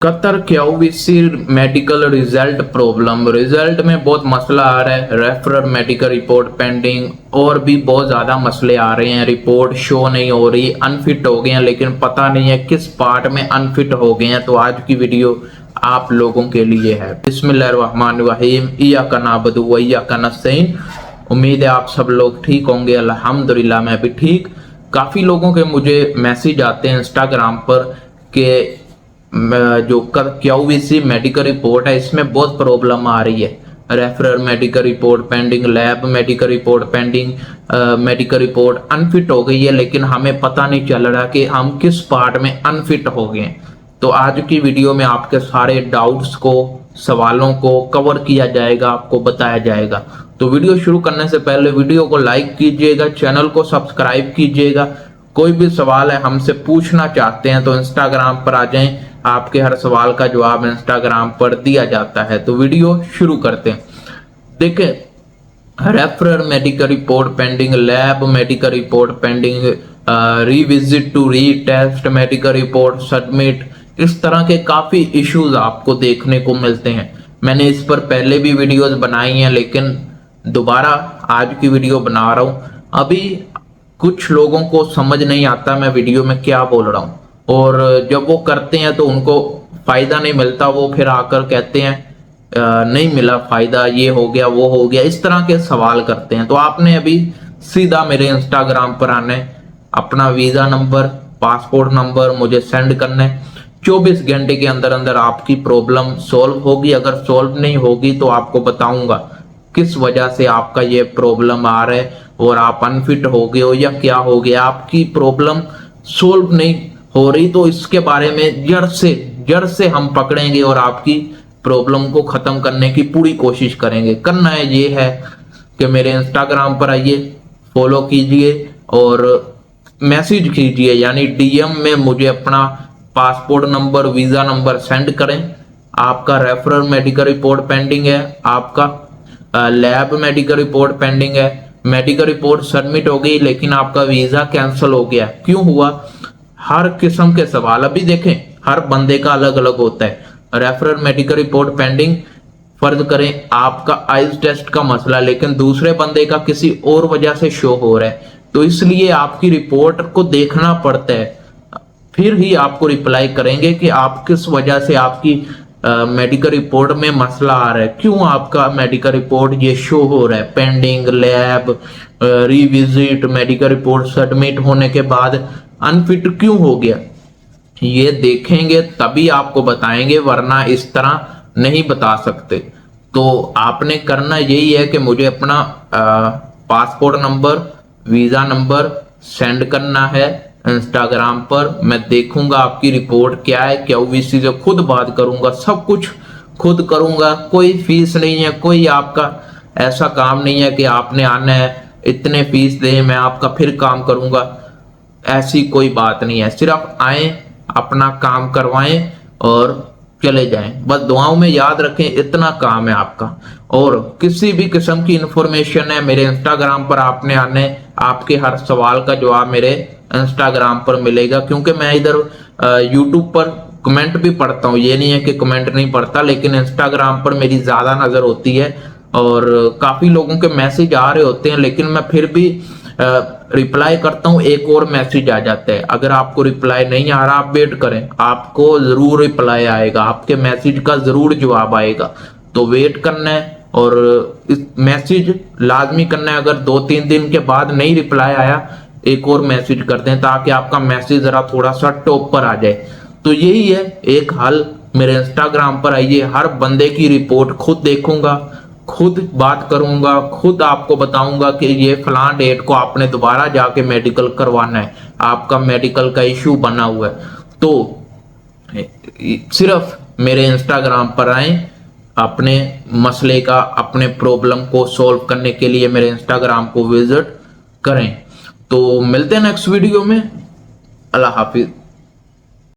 Qatar QVC medical result problem. Result में बहुत मसला आ रहा है, रेफरर मेडिकल रिपोर्ट पेंडिंग, और भी बहुत ज्यादा मसले आ रहे हैं। रिपोर्ट शो नहीं हो रही, अनफिट हो गए हैं, लेकिन पता नहीं है किस पार्ट में अनफिट हो गए हैं। तो आज की वीडियो आप लोगों के लिए है। बिस्मिल्लाहिर्रहमानिर्रहीम, इय्याका नअबुदु व इय्याका नस्तईन। उम्मीद है आप सब लोग ठीक होंगे। अल्हम्दुलिल्लाह मैं भी ठीक। काफी लोगों के मुझे मैसेज आते हैं इंस्टाग्राम पर कि जो क्यूवीसी मेडिकल रिपोर्ट है इसमें बहुत प्रॉब्लम आ रही है। Referrer medical report pending, lab medical report pending, medical report unfit हो गई है, लेकिन हमें पता नहीं चल रहा कि हम किस पार्ट में अनफिट हो गए। तो आज की वीडियो में आपके सारे डाउट्स को, सवालों को कवर किया जाएगा, आपको बताया जाएगा। तो वीडियो शुरू करने से पहले वीडियो को लाइक कीजिएगा, चैनल को सब्सक्राइब कीजिएगा। कोई भी सवाल है हमसे पूछना चाहते हैं तो इंस्टाग्राम पर आ जाएं, आपके हर सवाल का जवाब इंस्टाग्राम पर दिया जाता है। तो वीडियो शुरू करते हैं। देखें, referrer medical report pending, lab medical report pending, revisit to retest medical report submit, इस तरह के काफी इश्यूज आपको देखने को मिलते हैं। मैंने इस पर पहले भी वीडियोस बनाई हैं, लेकिन दोबारा आज की वीडियो बना रहा हूं। अभी कुछ लोगों को समझ नहीं आता मैं वीडियो में क्या बोल रहा हूं, और जब वो करते हैं तो उनको फायदा नहीं मिलता। वो फिर आकर कहते हैं नहीं मिला फायदा, ये हो गया वो हो गया, इस तरह के सवाल करते हैं। तो आपने अभी सीधा मेरे इंस्टाग्राम पर आना है, अपना वीजा नंबर, पासपोर्ट नंबर मुझे सेंड करना है। 24 घंटे के अंदर अंदर आपकी प्रॉब्लम सॉल्व होगी। अगर सॉल्व नहीं होगी तो आपको बताऊंगा किस वजह से आपका ये प्रॉब्लम आ रहा है, और आप अनफिट हो गए हो या क्या हो गया। आपकी प्रॉब्लम सॉल्व नहीं हो रही तो इसके बारे में जड़ से हम पकड़ेंगे और आपकी प्रॉब्लम को खत्म करने की पूरी कोशिश करेंगे। करना है ये है कि मेरे इंस्टाग्राम पर आइए, फॉलो कीजिए और मैसेज कीजिए, यानी डीएम में मुझे अपना passport number, visa number send करें। आपका रेफरल मेडिकल रिपोर्ट पेंडिंग है, आपका लैब मेडिकल रिपोर्ट पेंडिंग है, मेडिकल रिपोर्ट सबमिट हो गई लेकिन आपका वीजा कैंसिल हो गया, क्यों हुआ? हर किस्म के सवाल अभी देखें, हर बंदे का अलग अलग होता है। रेफरल मेडिकल रिपोर्ट पेंडिंग, फर्ज करें आपका आइज टेस्ट का मसला, लेकिन दूसरे बंदे का किसी और वजह से शो हो रहा है, तो इसलिए आपकी रिपोर्ट को देखना पड़ता है, फिर ही आपको रिप्लाई करेंगे कि आप किस वजह से आपकी मेडिकल रिपोर्ट में मसला आ रहा है, क्यों आपका मेडिकल रिपोर्ट ये शो हो रहा है pending, lab revisit, medical report submit होने के बाद अनफिट क्यों हो गया। ये देखेंगे तभी आपको बताएंगे, वरना इस तरह नहीं बता सकते। तो आपने करना यही है कि मुझे अपना passport number, visa number send करना है इंस्टाग्राम पर। मैं देखूंगा आपकी रिपोर्ट क्या है, क्यूवीसी से खुद बात करूंगा, सब कुछ खुद करूंगा। कोई फीस नहीं है, कोई आपका ऐसा काम नहीं है कि आपने आना है, इतने फीस दें मैं आपका फिर काम करूंगा, ऐसी कोई बात नहीं है। सिर्फ आए, अपना काम करवाएं और चले जाएं। बस दुआओं में याद रखें, इतना काम है आपका। और किसी भी किस्म की इंफॉर्मेशन है, मेरे इंस्टाग्राम पर आपने आने, आपके हर सवाल का जवाब मेरे इंस्टाग्राम पर मिलेगा, क्योंकि मैं इधर यूट्यूब पर कमेंट भी पढ़ता हूँ, ये नहीं है कि कमेंट नहीं पढ़ता, लेकिन इंस्टाग्राम पर मेरी ज्यादा नजर होती है और काफी लोगों के मैसेज आ रहे होते हैं, लेकिन मैं फिर भी रिप्लाई करता हूँ। एक और मैसेज आ जाता है, अगर आपको रिप्लाई नहीं आ रहा आप वेट करें, आपको जरूर रिप्लाई आएगा, आपके मैसेज का जरूर जवाब आएगा। तो वेट करना है और इस मैसेज लाजमी करना है। अगर 2-3 दिन के बाद नहीं रिप्लाई आया, एक और मैसेज करते हैं ताकि आपका मैसेज जरा थोड़ा सा टॉप पर आ जाए। तो यही है एक हल, मेरे इंस्टाग्राम पर आइए, हर बंदे की रिपोर्ट खुद देखूंगा, खुद बात करूंगा, खुद आपको बताऊंगा कि ये फलां डेट को आपने दोबारा जाके मेडिकल करवाना है, आपका मेडिकल का इश्यू बना हुआ है। तो सिर्फ मेरे इंस्टाग्राम पर आए, अपने मसले का, अपने प्रॉब्लम को सॉल्व करने के लिए मेरे इंस्टाग्राम को विजिट करें। तो मिलते हैं नेक्स्ट वीडियो में। अल्लाह हाफिज।